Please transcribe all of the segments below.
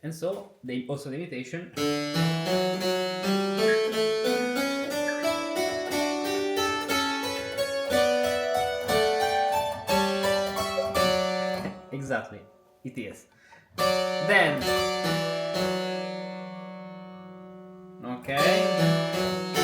And so also the imitation. Exactly, it is. Then, okay.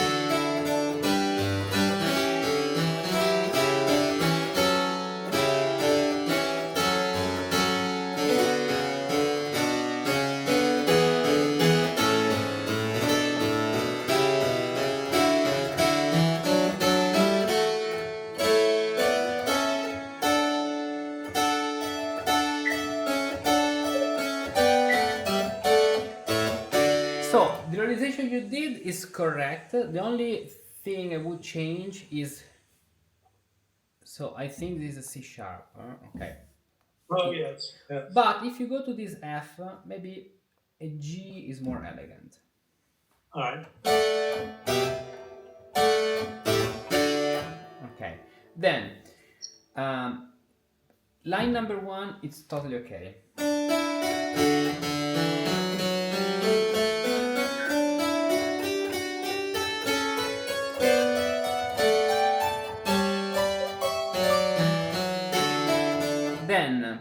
So the realization you did is correct. The only thing I would change is, so I think this is a C sharp. Okay. Oh, yes, yes. But if you go to this F, maybe a G is more elegant. All right. Okay. Then, um, line number one, it's totally okay. Then,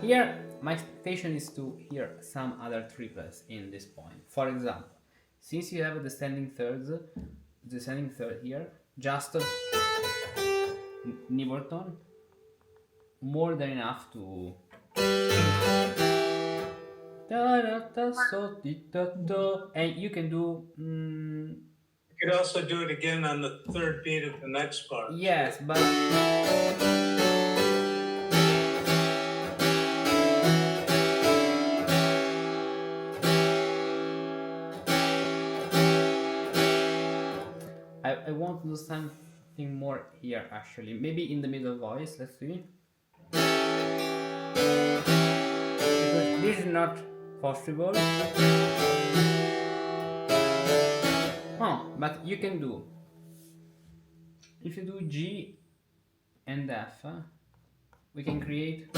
here, my expectation is to hear some other triples in this point. For example, since you have a descending third here, just nibble tone, more than enough to. And you can do. You could also do it again on the third beat of the next bar. Yes, but I want to do something more here actually. Maybe in the middle voice, let's see. Because this is not possible. Oh, but you can do. If you do G and F, we can create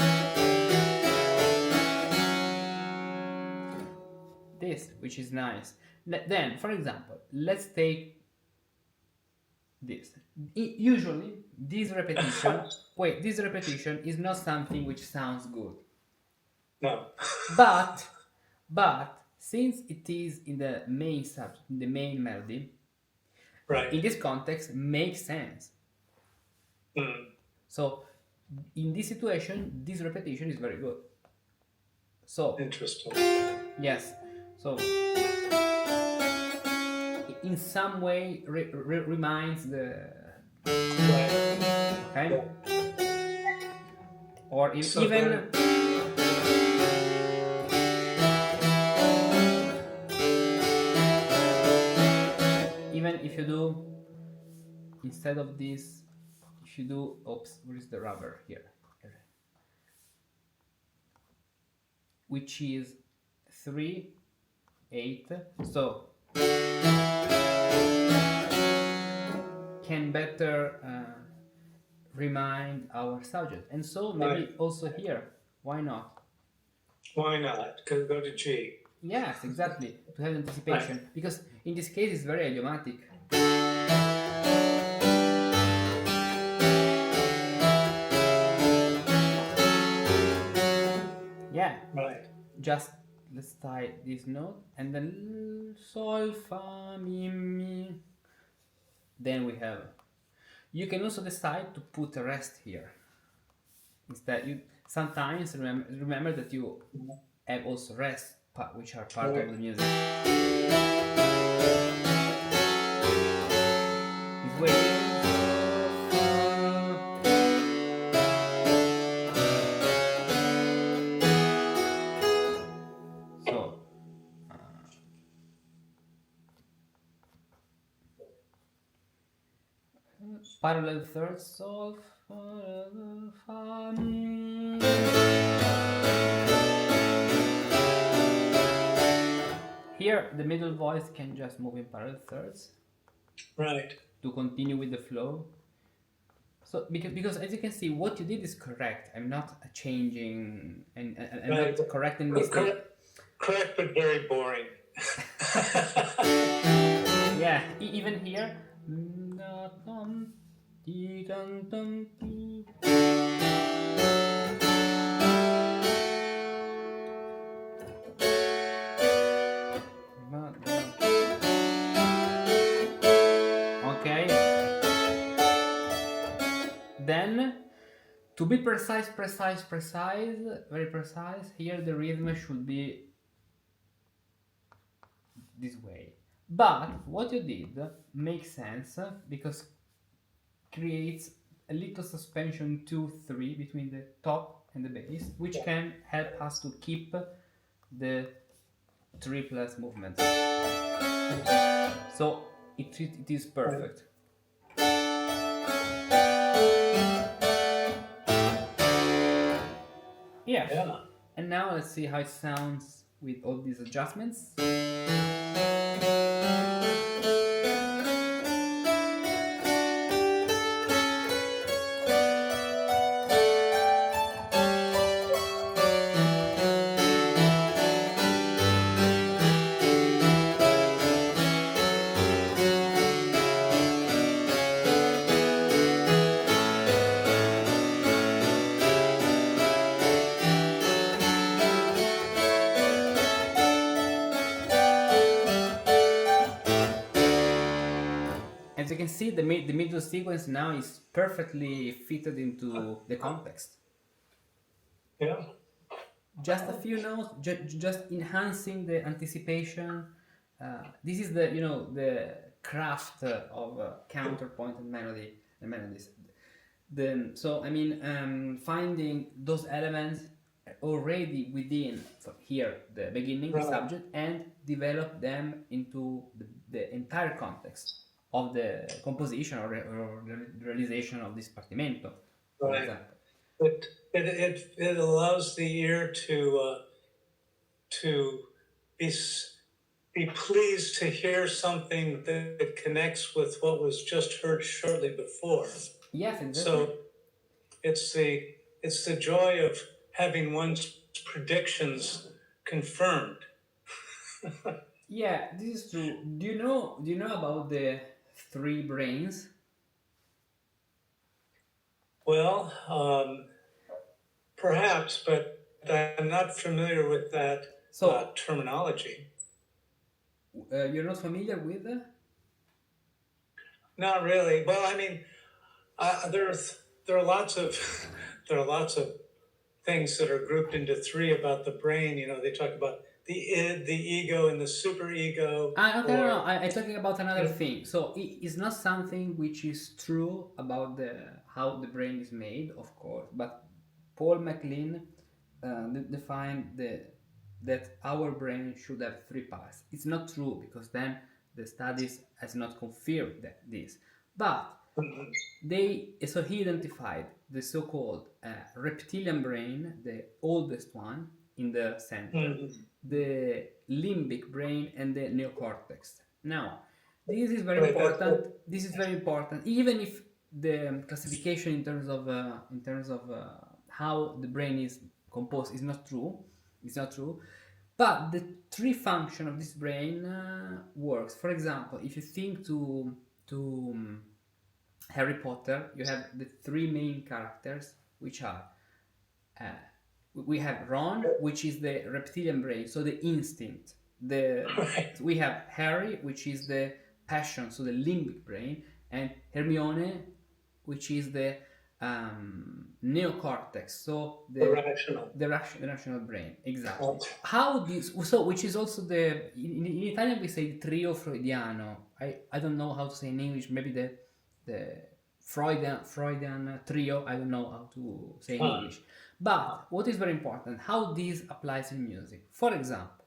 this, which is nice. Then, for example, let's take this. Usually, this repetition, wait, this repetition is not something which sounds good. No. But, since it is in the main subject, in the main melody, Right. in this context, makes sense. Mm. So, in this situation, this repetition is very good. So, Interesting. yes. So, in some way, reminds the. Right. Okay? Or So even. then- Even if you do, instead of this, if you do, oops, where is the rubber here? Which is 3, 8. So can better remind our subject. And so maybe Right. also here, why not? Why not? Could go to G. Yes, exactly, to have anticipation. Because in this case, it's very idiomatic. Yeah, Right. just let's tie this note and then sol fa mi mi. Then we have. You can also decide to put a rest here. Instead, you sometimes remember that you have also rest, which are part of the music. This way. So. Parallel third sol fa mi. here the middle voice can just move in parallel thirds Right. to continue with the flow. So because as you can see, what you did is correct. I'm not changing and I'm Right. not correcting mistake. Correct, but very boring. Yeah, even here. Okay. Then, to be precise, very precise, here the rhythm should be this way. But what you did makes sense because creates a little suspension 2-3 between the top and the bass, which can help us to keep the 3+ movements. So it is perfect. Yeah. And now let's see how it sounds with all these adjustments. As you can see, the middle sequence now is perfectly fitted into the context. Yeah. Just a few notes, just enhancing the anticipation. This is the craft of counterpoint and melodies. So I mean, finding those elements already within here the beginning, the subject, and develop them into the entire context of the composition or the realization of this partimento, for example. But it allows the ear to be pleased to hear something that connects with what was just heard shortly before. Yes, exactly. So it's the joy of having one's predictions confirmed. Yeah, this is true. Do you know about the 3 brains? Well, perhaps, but I'm not familiar with that terminology. You're not familiar with it? Not really. Well, I mean, there are lots of things that are grouped into 3 about the brain. You know, they talk about the id, the ego, and the superego. Okay, no. I'm talking about another thing. So it's not something which is true about how the brain is made, of course. But Paul MacLean defined that our brain should have 3 parts. It's not true because then the studies has not confirmed this. But so he identified the so-called reptilian brain, the oldest one in the center, the limbic brain, and the neocortex. Now, this is very important. This is very important, even if the classification in terms of how the brain is composed is not true. It's not true. But the 3 function of this brain works. For example, if you think to Harry Potter, you have the 3 main characters, which are we have Ron, which is the reptilian brain, so the instinct. We have Harry, which is the passion, so the limbic brain, and Hermione, which is the neocortex, so the rational brain. Exactly. How this? So, which is also in Italian we say trio freudiano. I don't know how to say in English. Maybe the Freudian trio. I don't know how to say in English. But what is very important, how this applies in music. For example,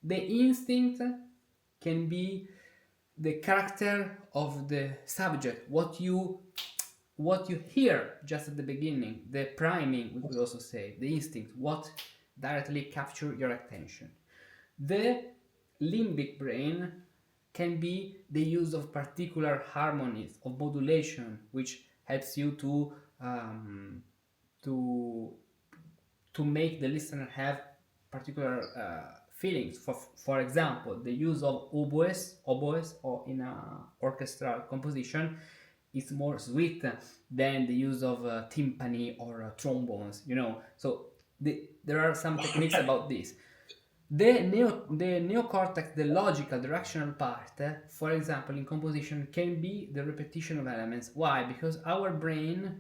the instinct can be the character of the subject, what you hear just at the beginning, the priming, we could also say, the instinct, what directly capture your attention. The limbic brain can be the use of particular harmonies of modulation, which helps you to to make the listener have particular feelings. For example, the use of oboes, or in a orchestral composition is more sweet than the use of timpani or trombones. So there are some techniques about this. The neocortex, the logical, the rational part, for example, in composition, can be the repetition of elements. Why? Because our brain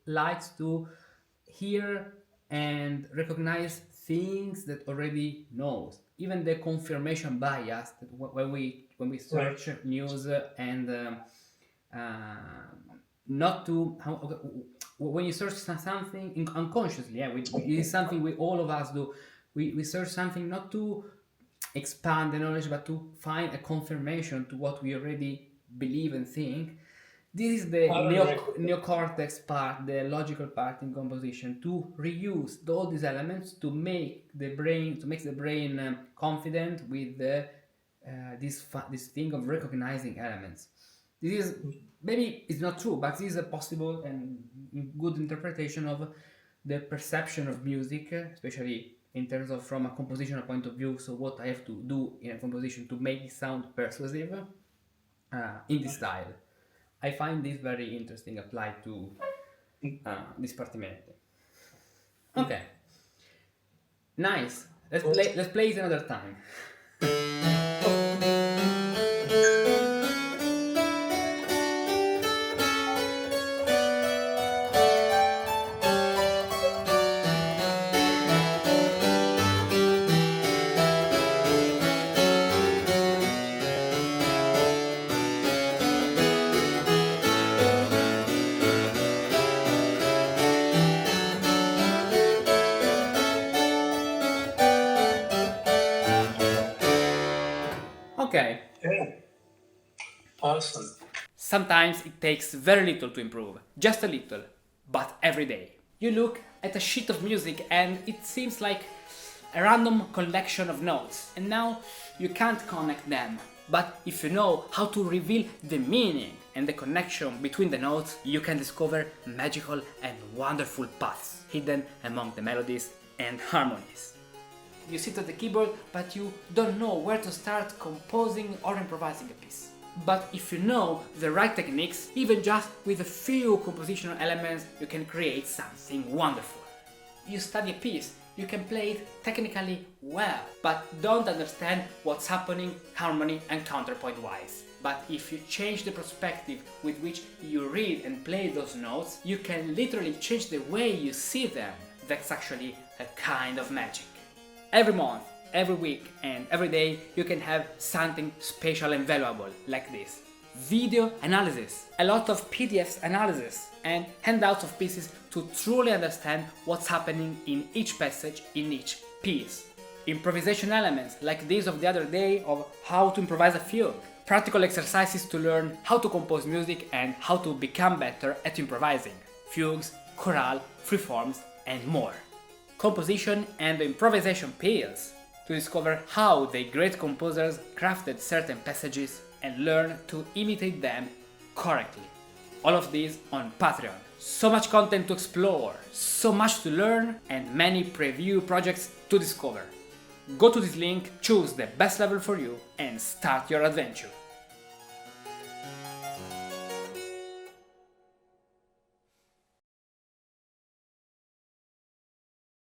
likes to hear and recognize things that already knows. Even the confirmation bias that when we search news and not to when you search something unconsciously, it is something we all of us do. We search something not to expand the knowledge, but to find a confirmation to what we already believe and think. This is the neocortex part, the logical part in composition, to reuse all these elements to make the brain confident with this thing of recognizing elements. This is maybe it's not true, but this is a possible and good interpretation of the perception of music, especially in terms of from a compositional point of view. So what I have to do in a composition to make it sound persuasive in this style. I find this very interesting applied to this Partimento. Okay, nice. Let's play it another time. Okay. Yeah. Awesome. Sometimes it takes very little to improve, just a little, but every day. You look at a sheet of music and it seems like a random collection of notes, and now you can't connect them. But if you know how to reveal the meaning and the connection between the notes, you can discover magical and wonderful paths hidden among the melodies and harmonies. You sit at the keyboard, but you don't know where to start composing or improvising a piece. But if you know the right techniques, even just with a few compositional elements, you can create something wonderful. You study a piece, you can play it technically well, but don't understand what's happening harmony and counterpoint wise. But if you change the perspective with which you read and play those notes, you can literally change the way you see them. That's actually a kind of magic. Every month, every week, and every day you can have something special and valuable like this. Video analysis, a lot of PDFs analysis, and handouts of pieces to truly understand what's happening in each passage, in each piece. Improvisation elements like this of the other day of how to improvise a fugue. Practical exercises to learn how to compose music and how to become better at improvising. Fugues, chorale, freeforms, and more. Composition and improvisation pills to discover how the great composers crafted certain passages and learn to imitate them correctly. All of this on Patreon. So much content to explore, so much to learn, and many preview projects to discover. Go to this link, choose the best level for you, and start your adventure.